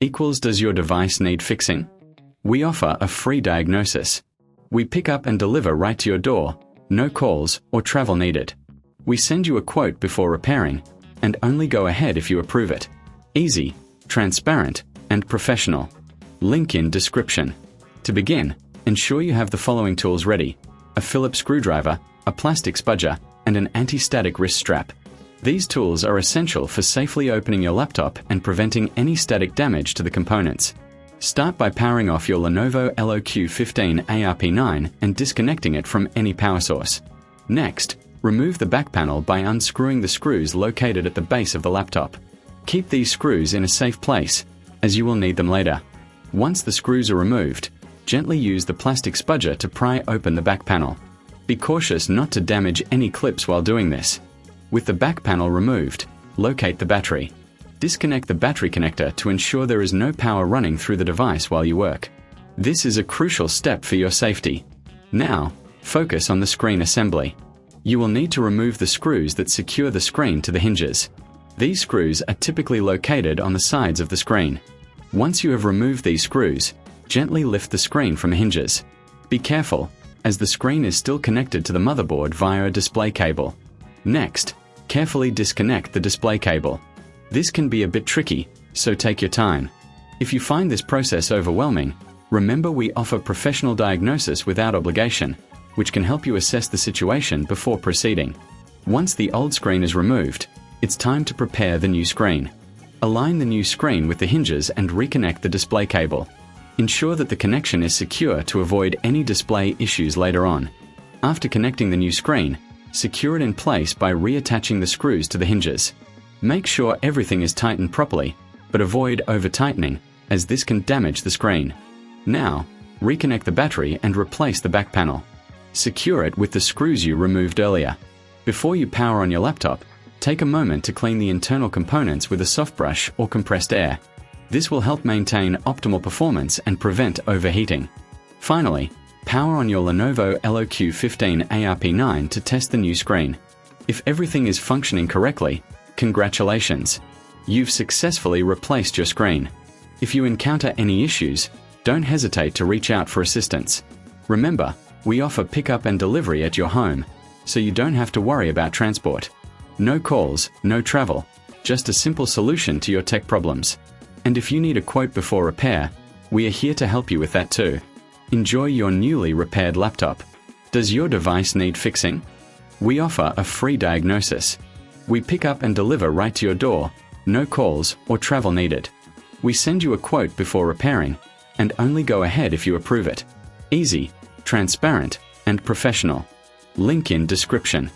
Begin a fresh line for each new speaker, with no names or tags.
equals does your device need fixing? We offer a free diagnosis. We pick up and deliver right to your door, no calls or travel needed. We send you a quote before repairing, and only go ahead if you approve it. Easy, transparent, and professional. Link in description. To begin, ensure you have the following tools ready: a Phillips screwdriver, a plastic spudger, and an anti-static wrist strap. These tools are essential for safely opening your laptop and preventing any static damage to the components. Start by powering off your Lenovo LOQ 15 ARP9 and disconnecting it from any power source. Next, remove the back panel by unscrewing the screws located at the base of the laptop. Keep these screws in a safe place, as you will need them later. Once the screws are removed, gently use the plastic spudger to pry open the back panel. Be cautious not to damage any clips while doing this. With the back panel removed, locate the battery. Disconnect the battery connector to ensure there is no power running through the device while you work. This is a crucial step for your safety. Now, focus on the screen assembly. You will need to remove the screws that secure the screen to the hinges. These screws are typically located on the sides of the screen. Once you have removed these screws, gently lift the screen from the hinges. Be careful, as the screen is still connected to the motherboard via a display cable. Next, carefully disconnect the display cable. This can be a bit tricky, so take your time. If you find this process overwhelming, remember we offer professional diagnosis without obligation, which can help you assess the situation before proceeding. Once the old screen is removed, it's time to prepare the new screen. Align the new screen with the hinges and reconnect the display cable. Ensure that the connection is secure to avoid any display issues later on. After connecting the new screen, secure it in place by reattaching the screws to the hinges. Make sure everything is tightened properly, but avoid over-tightening, as this can damage the screen. Now, reconnect the battery and replace the back panel. Secure it with the screws you removed earlier. Before you power on your laptop, take a moment to clean the internal components with a soft brush or compressed air. This will help maintain optimal performance and prevent overheating. Finally, power on your Lenovo LOQ 15 ARP9 to test the new screen. If everything is functioning correctly, congratulations! You've successfully replaced your screen. If you encounter any issues, don't hesitate to reach out for assistance. Remember, we offer pickup and delivery at your home, so you don't have to worry about transport. No calls, no travel, just a simple solution to your tech problems. And if you need a quote before repair, we are here to help you with that too. Enjoy your newly repaired laptop. Does your device need fixing? We offer a free diagnosis. We pick up and deliver right to your door, no calls or travel needed. We send you a quote before repairing, and only go ahead if you approve it. Easy, transparent, and professional. Link in description.